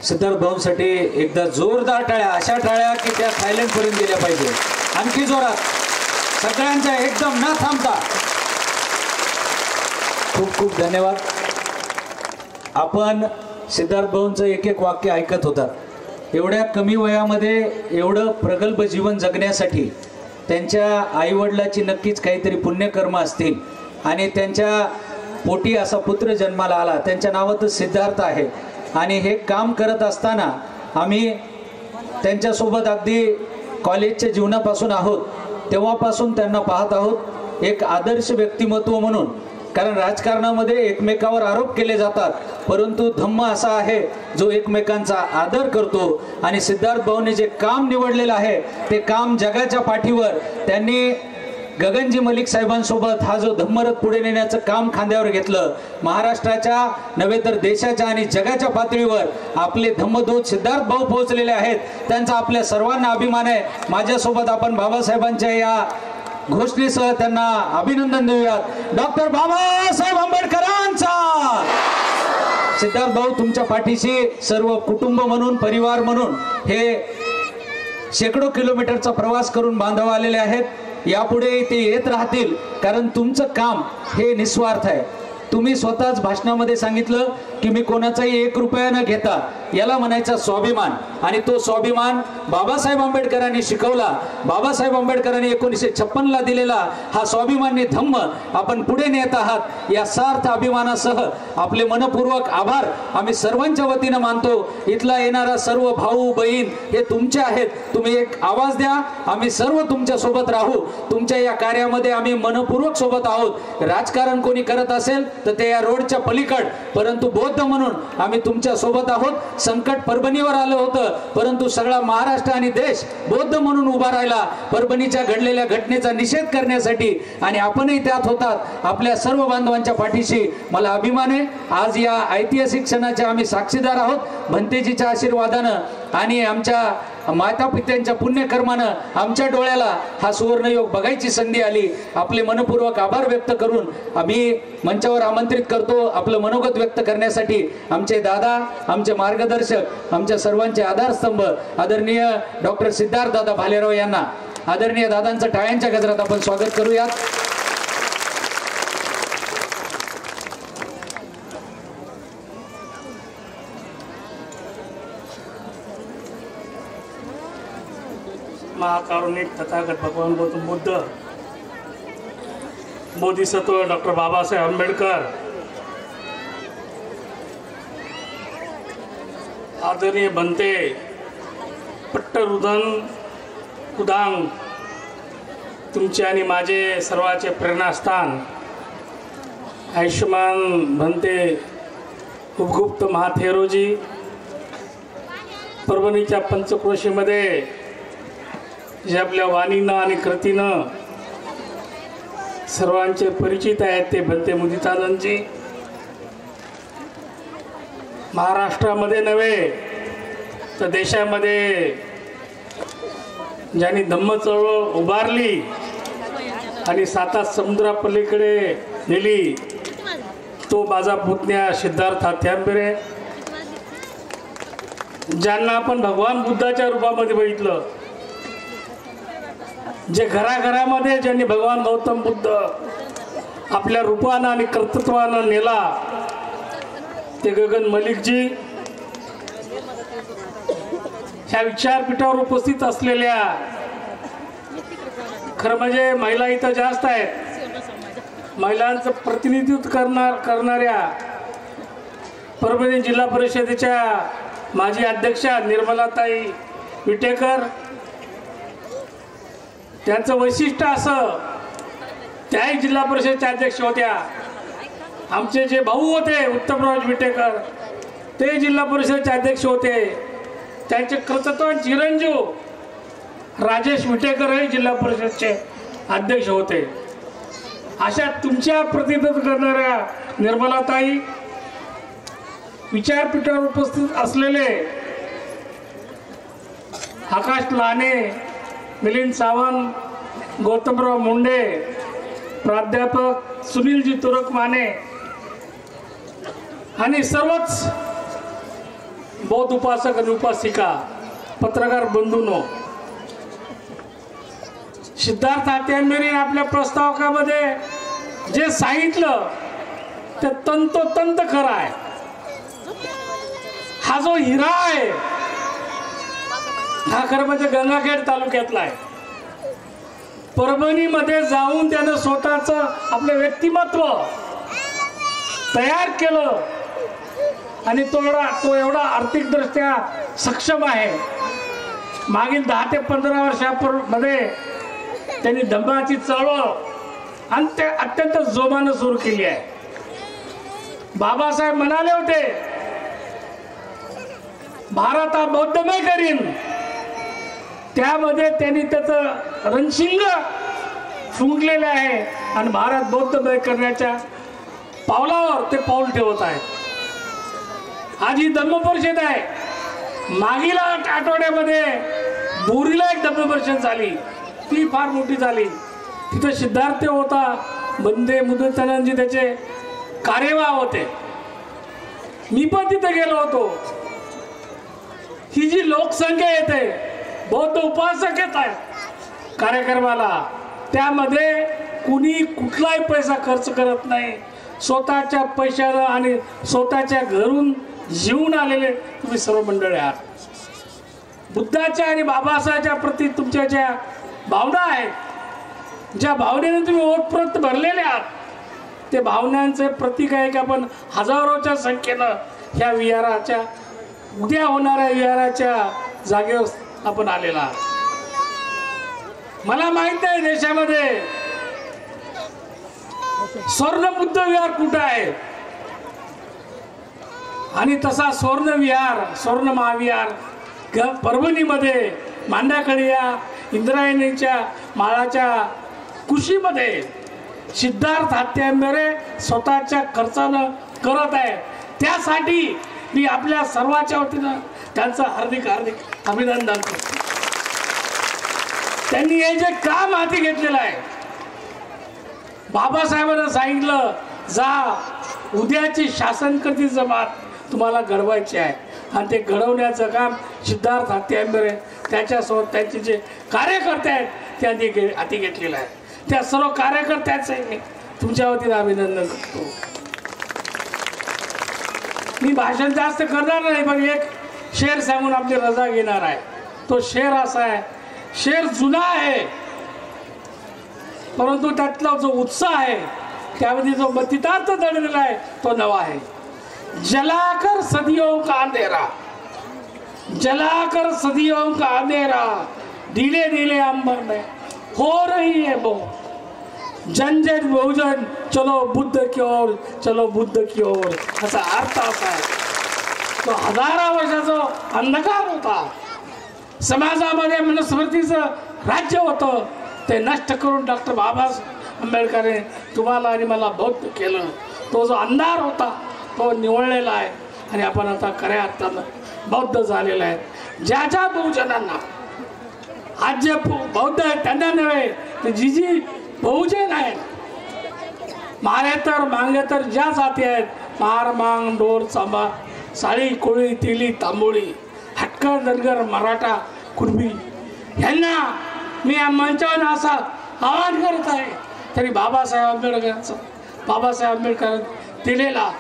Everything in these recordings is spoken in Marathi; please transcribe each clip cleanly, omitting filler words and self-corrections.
सिद्धार्थ भाऊंसाठी एकदा जोरदार टाळ्या, अशा टाळ्या की त्या सायलेंट पर्यंत गेल्या पाहिजे, आणखी जोरात सगळ्यांचा एकदम न थांबता. खूप खूप धन्यवाद. आपण सिद्धार्थ भाऊंचं एक एक वाक्य ऐकत होता. एवढ्या कमी वयामध्ये एवढं प्रगल्भ जीवन जगण्यासाठी त्यांच्या आईवडिलाची नक्कीच काहीतरी पुण्यकर्म असतील आणि त्यांच्या पोटी असा पुत्र जन्माला आला. त्यांच्या नावातच सिद्धार्थ आहे. आणि हे काम करत असताना आम्ही त्यांच्यासोबत अगदी कॉलेजच्या जीवनापासून आहोत, तेव्हापासून त्यांना पाहत आहोत एक आदर्श व्यक्तिमत्व म्हणून. कारण राजकारणामध्ये एकमेकावर आरोप केले जातात, परंतु धम्म असा आहे जो एकमेकांचा आदर करतो. आणि सिद्धार्थ भाऊने जे काम निवडलेलं आहे ते काम जगाच्या पाठीवर त्यांनी गगनजी मलिक साहेबांसोबत हा जो धम्मरथ पुढे नेण्याचं काम खांद्यावर घेतलं. महाराष्ट्राच्या नव्हे तर देशाच्या आणि जगाच्या पातळीवर आपले धम्मदूत सिद्धार्थ भाऊ पोहोचलेले आहेत. त्यांचा आपल्या सर्वांना अभिमान आहे. माझ्यासोबत आपण बाबासाहेबांच्या या घोषणेसह त्यांना अभिनंदन देऊयात. डॉक्टर बाबासाहेब आंबेडकरांचा. सिद्धार्थ भाऊ तुमच्या पाठीशी सर्व कुटुंब म्हणून, परिवार म्हणून हे शेकडो किलोमीटरचा प्रवास करून बांधव आलेले आहेत. यापुढे ते येत राहतील, कारण तुमचं काम हे निस्वार्थ आहे. तुम्ही स्वतःच भाषणामध्ये सांगितलं की मी कोणाचाही 1 रुपया न घेता, याला म्हणायचा स्वाभिमान. आणि तो स्वाभिमान बाबासाहेब आंबेडकरांनी शिकवला. बाबासाहेब आंबेडकरांनी 1956ला दिलेला हा स्वाभिमानी धम्म आपण पुढे नेत आहात. या सार्थ अभिमानासह आपले मनपूर्वक आभार आम्ही सर्वांच्या वतीनं मानतो. इथला येणारा सर्व भाऊ बहीण हे तुमचे आहेत. तुम्ही एक आवाज द्या, आम्ही सर्व तुमच्या सोबत राहू. तुमच्या या कार्यामध्ये आम्ही मनपूर्वक सोबत आहोत. राजकारण कोणी करत असेल तर ते या रोडच्या पलीकड, परंतु बौद्ध म्हणून आम्ही तुमच्या सोबत आहोत. संकट परभणीवर आलं होतं, परंतु सगळा महाराष्ट्र आणि देश बौद्ध म्हणून उभा राहिला परभणीच्या घडलेल्या घटनेचा निषेध करण्यासाठी. आणि आपणही त्यात होतात. आपल्या सर्व बांधवांच्या पाठीशी मला अभिमान आहे. आज या ऐतिहासिक क्षणाच्या आम्ही साक्षीदार आहोत. भंतेजीच्या आशीर्वादानं आणि आमच्या माता पित्यांच्या पुण्यकर्मानं आमच्या डोळ्याला हा सुवर्णयोग बघायची संधी आली. आपले मनपूर्वक आभार व्यक्त करून आम्ही मंचावर आमंत्रित करतो आपलं मनोगत व्यक्त करण्यासाठी आमचे दादा, आमचे मार्गदर्शक, आमच्या सर्वांचे आधारस्तंभ आदरणीय डॉक्टर सिद्धार्थ दादा भालेराव यांना. आदरणीय दादांचं टाळ्यांच्या गजरात आपण स्वागत करूयात. महाकारुणिक तथागत भगवान गौतम बुद्ध, बोधिसत्व डॉक्टर बाबासाहेब आंबेडकर, आदरणीय बनते पट्टरुदन उदांग, तुमचे आणि माझे सर्वाचे प्रेरणास्थान आयुष्यमान भंते उपगुप्त महाथेरोजी, परभणीच्या पंचक्रोशीमध्ये जे आपल्या वाणीनं आणि कृतीनं सर्वांचे परिचित आहेत ते भंते मुदितानंदजी. महाराष्ट्रामध्ये नव्हे तर देशामध्ये ज्यांनी धम्म चळवळ उभारली आणि 7 समुद्रापलीकडे नेली तो माझा पुतण्या सिद्धार्थ हात्यांबेरे, ज्यांना आपण भगवान बुद्धाच्या रूपामध्ये बघितलं. जे घराघरामध्ये ज्यांनी भगवान गौतम बुद्ध आपल्या रूपानं आणि कर्तृत्वानं नेला ते गगन मलिकजी. ह्या विचारपीठावर उपस्थित असलेल्या खरं म्हणजे महिला इथं जास्त आहेत. महिलांचं प्रतिनिधित्व करणाऱ्या परभणी जिल्हा परिषदेच्या माजी अध्यक्षा निर्मलाताई विटेकर, त्यांचं वैशिष्ट्य असं त्याही जिल्हा परिषदेच्या अध्यक्ष होत्या. आमचे जे भाऊ होते उत्तमराज विटेकर ते जिल्हा परिषदेचे अध्यक्ष होते. त्यांचे कर्तृत्व चिरंजीव राजेश विटेकर हे जिल्हा परिषदचे अध्यक्ष होते. अशा तुमच्या प्रतिनिधित्व करणाऱ्या निर्मलाताई, विचारपीठावर उपस्थित असलेले आकाश लाने, मिलिंद सावंत, गौतमराव मुंडे, प्राध्यापक सुनीलजी तुरकमाने आणि सर्वच बौद्ध उपासक आणि उपासिका, पत्रकार बंधूंनो, सिद्धार्थ हात्यांबेरीने आपल्या प्रस्तावकामध्ये जे सांगितलं ते तंतोतंत खरं आहे. हा जो हिरा आहे हा खरं म्हणजे गंगाखेड तालुक्यातला आहे. परभणीमध्ये जाऊन त्यानं स्वतःचं आपलं व्यक्तिमत्व तयार केलं आणि तो एवढा आर्थिकदृष्ट्या सक्षम आहे. मागील 10 ते 15 वर्षांमध्ये त्यांनी धम्माची चळवळ आणि ते अत्यंत जोमानं सुरू केली आहे. बाबासाहेब म्हणाले होते, भारत हा बौद्धमय करीन. त्यामध्ये त्यांनी त्याचं रणशिंग फुंकलेलं आहे आणि भारत बौद्धमय करण्याच्या पावलावर ते पाऊल ठेवत आहे. आज ही धम्म परिषद आहे. मागील आठवड्यामध्ये बोरीला एक धम्म परिषद झाली, ती फार मोठी झाली. तिथे सिद्धार्थ होता, बंदे मुदतानंदजी त्याचे कार्यवाह होते. मी पण तिथे गेलो होतो. ही जी लोकसंख्या येते, बौद्ध उपासक येत आहेत कार्यक्रमाला, त्यामध्ये कुणी कुठलाही पैसा खर्च करत नाही. स्वतःच्या पैशानं आणि स्वतःच्या घरून जीवन आलेले तुम्ही सर्व मंडळी आहात. बुद्धाच्या आणि बाबासाहेबच्या प्रती तुमच्या ज्या भावना आहेत, ज्या भावनेने तुम्ही ओतप्रोत भरलेले आहात, ते भावनांचे प्रतीक आहे की आपण हजारोच्या संख्येनं ह्या विहाराच्या, उद्या होणाऱ्या विहाराच्या जागेवर आपण आलेला आहात. मला माहित आहे देशामध्ये स्वर्ण बुद्ध विहार कुठं आहे, आणि तसा स्वर्ण विहार, स्वर्ण महाविहार परभणीमध्ये मांडाकडे या इंद्रायणीच्या माळाच्या कुशीमध्ये सिद्धार्थ हात्यांबेरे स्वतःच्या खर्चानं करत आहे. त्यासाठी मी आपल्या सर्वांच्या वतीनं त्यांचं हार्दिक अभिनंदन करतो. त्यांनी हे जे काम हाती घेतलेलं आहे, बाबासाहेबांना सांगितलं, जा उद्याची शासनकर्ती जमात तुम्हाला घडवायची आहे, आणि ते घडवण्याचं काम सिद्धार्थ हात्यांबेरे त्याच्यासोबत त्यांचे जे कार्यकर्ते आहेत त्यांनी हाती घेतलेलं आहे. त्या सर्व कार्यकर्त्यांचं मी तुमच्या वतीनं अभिनंदन करतो. मी भाषण जास्त करणार नाही, पण एक शेर सांगून आपली रजा घेणार आहे. तो शेर असा आहे, शेर जुना आहे परंतु त्यातला जो उत्साह आहे, त्यामध्ये जो मतितार्थ दडलेला आहे, तो नवा आहे. जलाकर सदियों का अंधेरा, जलाकर सदियों का अंधेरा, ढीले ढीले अंबर में हो रही है वो जन जन बहुजन, चलो बुद्ध की ओर, चलो बुद्ध की ओर. असा अर्थ असा आहे. तो हजारो वर्षाचा अंधकार होता, समाजामध्ये मनुस्मृतीचं राज्य होतं, ते नष्ट करून डॉक्टर बाबासाहेब आंबेडकरने तुम्हाला आणि मला बौद्ध केलं. तो जो अंधार होता तो निवळलेला आहे आणि आपण आता खऱ्या अर्थानं बौद्ध झालेला आहे. ज्या ज्या बहुजनांना आज जे बौद्ध आहेत त्यांना नव्हे, तर जी जी बहुजन आहेत, मारे तर मांगे तर ज्या जाती आहेत, मार मांग डोर चांबा साळी कोळी तेली तांबोळी हटकर धनगर मराठा कुणबी, यांना मी या मंचावर असा आवाहन करत आहे. तरी बाबासाहेब आंबेडकर दिलेला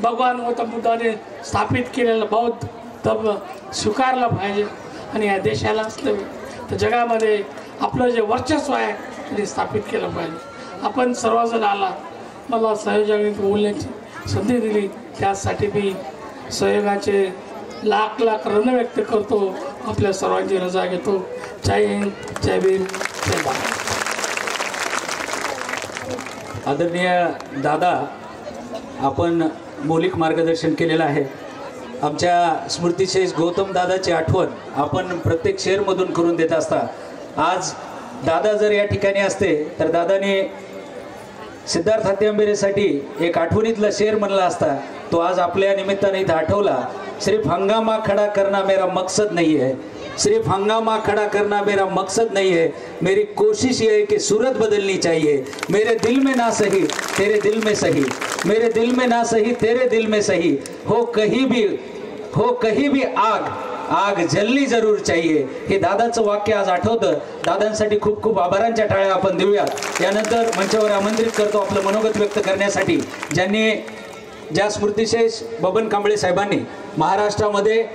भगवान गौतम बुद्धाने स्थापित केलेला बौद्ध धर्म स्वीकारला पाहिजे, आणि या देशाला असलं तर जगामध्ये आपलं जे वर्चस्व आहे ते स्थापित केलं पाहिजे. आपण सर्वजण आला, मला सहयोगाने बोलण्याची संधी दिली, त्यासाठी मी सहयोगाचे लाख लाख ऋण व्यक्त करतो. आपल्या सर्वांची रजा घेतो. जय हिंद, जय भीम, जय भारत. आदरणीय दादा, आपण मौलिक मार्गदर्शन केलेलं आहे. आमच्या स्मृतिशेष गौतम दादाची आठवण आपण प्रत्येक शेअरमधून करून देत असता. आज दादा जर या ठिकाणी असते तर दादाने सिद्धार्थ हात्यांबेरेसाठी एक आठवणीतला शेर म्हणला असता. तो आज आपल्या निमित्ताने इथं आठवला. सिर्फ हंगामा खड़ा करना मेरा मकसद नहीं है, सिर्फ हंगामा खड़ा करना मेरा मकसद नहीं है, मेरी कोशिश ये है कि सूरत बदलनी चाहिए. मेरे दिल में ना सही तेरे दिल में सही, मेरे दिल में ना सही तेरे दिल में सही, हो कहीं भी हो कहीं भी आग आग जलनी जरूर चाहिए, हे दादाचं वाक्य आज आठवतं. दादांसाठी खूप खूप आभारांच्या टाळ्या आपण देऊयात. यानंतर मंचावर आमंत्रित करतो आपलं मनोगत व्यक्त करण्यासाठी ज्या स्मृतिशेष बबन कांबळे साहेबांनी महाराष्ट्रामध्ये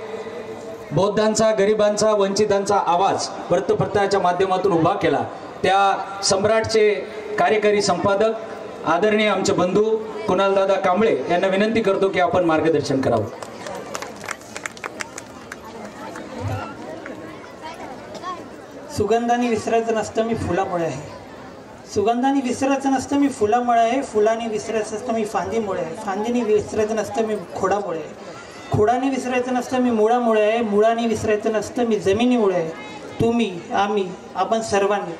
बौद्धांचा, गरिबांचा, वंचितांचा आवाज वृत्तपत्राच्या माध्यमातून उभा केला, त्या सम्राटचे कार्यकारी संपादक आदरणीय आमचे बंधू कुणालदादा कांबळे यांना विनंती करतो की आपण मार्गदर्शन करावं. सुगंधाने विसरायचं नसतं मी फुलामुळे आहे, सुगंधाने विसरायचं नसतं मी फुलामुळे आहे, फुलाने विसरायचं नसतं मी फांदीमुळे आहे, फांदीने विसरायचं नसतं मी खोडामुळे आहे, खोडाने विसरायचं नसतं मी मुळामुळे आहे, मुळाने विसरायचं नसतं मी जमिनीमुळे आहे, तुम्ही आम्ही आपण सर्वांनी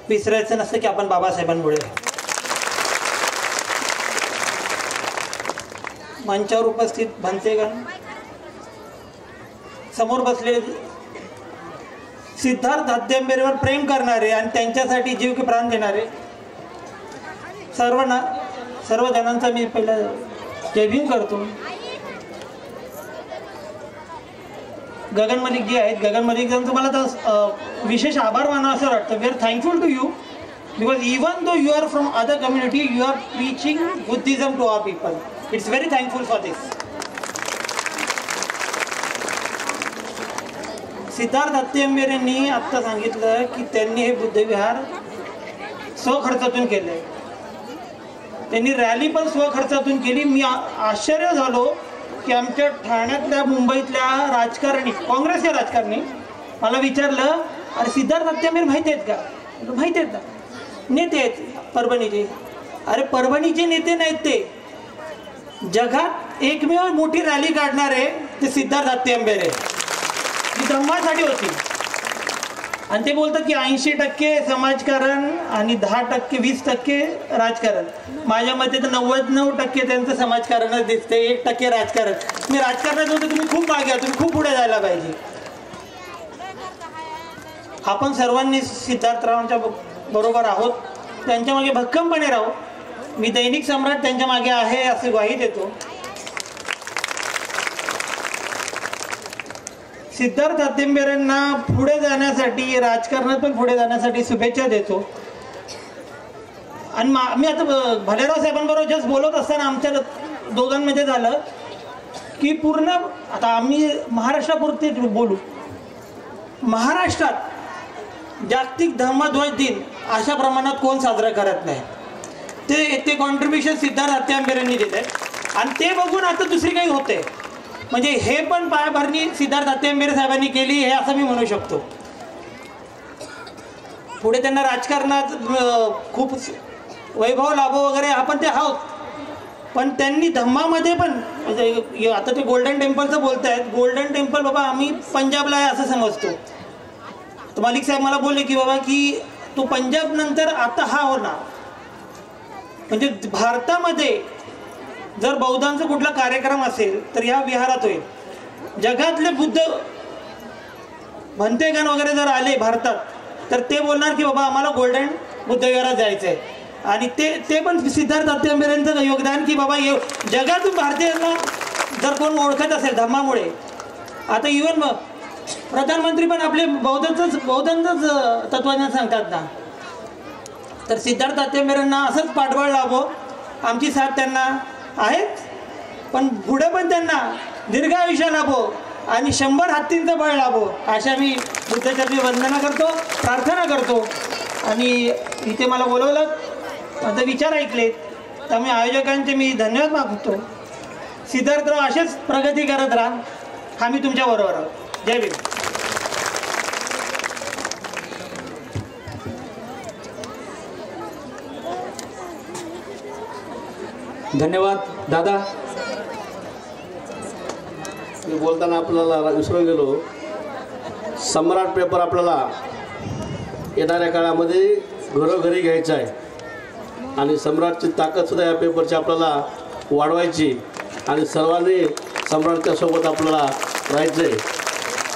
विसरायचं नसतं की आपण बाबासाहेबांमुळे आहे. मंचावर उपस्थित भंतेगण, समोर बसलेले सिद्धार्थ हत्यांबेरेवर प्रेम करणारे आणि त्यांच्यासाठी जीव की प्राण देणारे सर्व जणांचा मी पहिला जय भीम करतो. गगन मलिक जी आहेत, गगन मलिक तुम्हाला तर विशेष आभार मानावं असं वाटतं. We are thankful to you because even though you are from other community you are preaching Buddhism to our people. It's very thankful for this. Siddharth हत्यांबेरेंनी आत्ता सांगितलं की त्यांनी हे बुद्धविहार स्वखर्चातून केले, त्यांनी रॅली पण स्वखर्चातून केली. मी आश्चर्य झालो की आमच्या ठाण्यातल्या मुंबईतल्या राजकारणी, काँग्रेसच्या राजकारणी मला विचारलं, अरे सिद्धार्थ हत्यांबेरे माहिती आहेत का? माहिती आहेत ना, नेते आहेत परभणीचे. अरे परभणीचे नेते नाहीत ते, जगात एकमेव मोठी रॅली काढणारे ते सिद्धार्थ हत्यांबेरे. ती धम्मासाठी होती आणि ते बोलतात की 80% समाजकारण आणि 10% 20% राजकारण. माझ्या मते तर 99% त्यांचं समाजकारणच दिसते, 1% राजकारण. मी राजकारणात होतो, तुम्ही खूप मागे, तुम्ही खूप पुढे जायला पाहिजे. आपण सर्वांनी सिद्धार्थरावांच्या बरोबर आहोत, त्यांच्या मागे भक्कमपणे राहू. मी दैनिक सम्राट त्यांच्या मागे आहे असे ग्वाही देतो. सिद्धार्थ हत्यांबेरेंना पुढे जाण्यासाठी, राजकारणात पण पुढे जाण्यासाठी शुभेच्छा देतो. आणि मी आता भालेराव साहेबांबरोबर जस्ट बोलत असताना आमच्या दोघांमध्ये झालं की पूर्ण, आता आम्ही महाराष्ट्रापुरते बोलू, महाराष्ट्रात जागतिक धम्मध्वज दिन अशा प्रमाणात कोण साजरा करत नाही. ते कॉन्ट्रीब्युशन सिद्धार्थ हत्यांबेरेंनी दिले आणि ते बघून आता दुसरी काही होते. म्हणजे हे पण पायाभरणी सिद्धार्थ हत्यांबेरे साहेबांनी केली हे असं मी म्हणू शकतो. पुढे त्यांना राजकारणात खूप वैभव लाभो वगैरे आपण ते आहोत, पण त्यांनी धम्मामध्ये पण, म्हणजे आता ते गोल्डन टेम्पलचं बोलत आहेत, गोल्डन टेम्पल बाबा आम्ही पंजाबला आहे असं समजतो. तर मालिक साहेब मला बोलले की बाबा की तो पंजाब नंतर आता हा होणार, म्हणजे भारतामध्ये जर बौद्धांचा कुठला कार्यक्रम असेल तर या विहारात होईल. जगातले बुद्ध भंतेगण वगैरे जर आले भारतात तर ते बोलणार की बाबा आम्हाला गोल्डन बुद्ध विहारात जायचं आहे. आणि ते पण सिद्धार्थ हत्यांबेरेंचं योगदान की बाबा जगातून भारतीयांना जर कोण ओळखत असेल धम्मामुळे. आता इव्हन प्रधानमंत्री पण आपले बौद्धांचंच तत्वज्ञान सांगतात ना. तर सिद्धार्थ हत्यांबेरेंना असंच पाठबळ लाभो, आमची साथ त्यांना आहेत, पण पुढे पण त्यांना दीर्घ आयुष्य लाभो आणि 100 हत्तींचं बळ लाभो अशा मी बुद्धचरणी वंदना करतो, प्रार्थना करतो. आणि इथे मला बोलवलं, माझे विचार ऐकलेत, त्यामुळे आयोजकांचे मी धन्यवाद मागतो. सिद्धार्थराव असेच प्रगती करत राहा, आम्ही तुमच्याबरोबर आहोत. जय भीम. धन्यवाद दादा. बोलताना आपल्याला विसरून गेलो, सम्राट पेपर आपल्याला येणाऱ्या काळामध्ये घरोघरी घ्यायचा आहे आणि सम्राटची ताकदसुद्धा या पेपरची आपल्याला वाढवायची आणि सर्वांनी सम्राटच्या सोबत आपल्याला राहायचं आहे.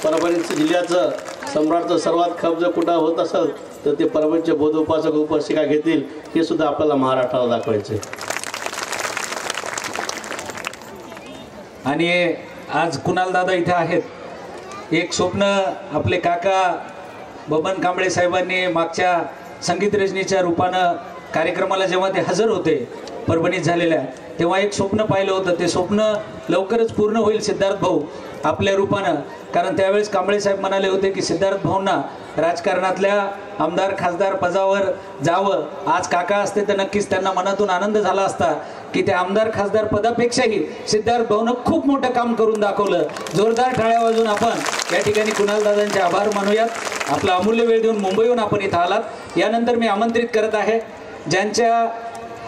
परभणी जिल्ह्याचं सम्राटचं सर्वात खप जर कुठं होत असेल तर ते परभणीचे बौद्ध उपासक उपासिका घेतील, हे सुद्धा आपल्याला महाराष्ट्राला दाखवायचं आहे. आणि आज कुणाल दादा इथे आहेत, एक स्वप्न आपले काका बबन कांबळे साहेबांनी मागच्या संगीत रजनीच्या रूपानं कार्यक्रमाला जेव्हा ते हजर होते परभणीत झालेल्या, तेव्हा एक स्वप्न पाहिलं होतं. ते स्वप्न लवकरच पूर्ण होईल सिद्धार्थ भाऊ आपल्या रूपानं. कारण त्यावेळेस कांबळे साहेब म्हणाले होते की सिद्धार्थ भाऊंना राजकारणातल्या आमदार खासदार पदावर जावं. आज काका असते तर नक्कीच त्यांना मनातून आनंद झाला असता की त्या आमदार खासदार पदापेक्षाही सिद्धार्थ भाऊनं खूप मोठं काम करून दाखवलं. जोरदार टाळ्या वाजून आपण या ठिकाणी कुणाल दादांचे आभार मानूयात. आपला अमूल्य वेळ देऊन मुंबईहून आपण इथं आलात. यानंतर मी आमंत्रित करत आहे ज्यांच्या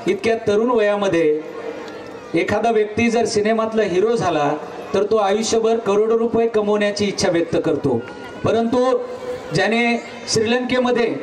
इतक्या तरुण वयामध्ये एखादा व्यक्ती जर सिनेमातला हिरो झाला तर तो आयुष्यभर करोडो रुपये कमवण्याची इच्छा व्यक्त करतो, परंतु ज्याने श्रीलंकेमध्ये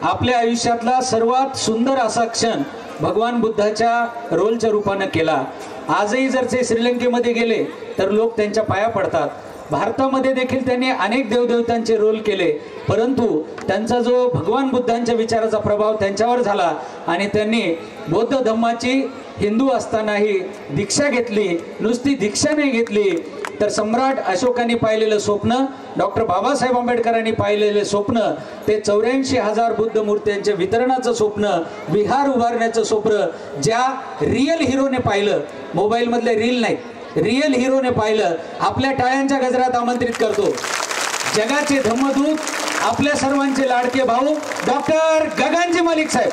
आपल्या आयुष्यातला सर्वात सुंदर असा क्षण भगवान बुद्धाच्या रोलच्या रूपानं केला. आजही जर ते श्रीलंकेमध्ये गेले तर लोक त्यांच्या पाया पडतात. भारतामध्ये देखील त्यांनी अनेक देवदेवतांचे रोल केले, परंतु त्यांचा जो भगवान बुद्धांच्या विचाराचा प्रभाव त्यांच्यावर झाला आणि त्यांनी बौद्ध धम्माची हिंदू असतानाही दीक्षा घेतली. नुसती दीक्षा नाही घेतली तर सम्राट अशोकाने पाहिलेलं स्वप्न, डॉक्टर बाबासाहेब आंबेडकरांनी पाहिलेले स्वप्न, ते 84,000 बुद्ध मूर्त्यांच्या वितरणाचं स्वप्न, विहार उभारण्याचं स्वप्न ज्या रिअल हिरोने पाहिलं, मोबाईलमधले रील नाही, रिअल हिरोने पाहिलं. आपल्या टाळ्यांच्या गजरात आमंत्रित करतो जगाचे धम्मदूत आपल्या सर्वांचे लाडके भाऊ डॉक्टर गगनजी मलिक साहेब.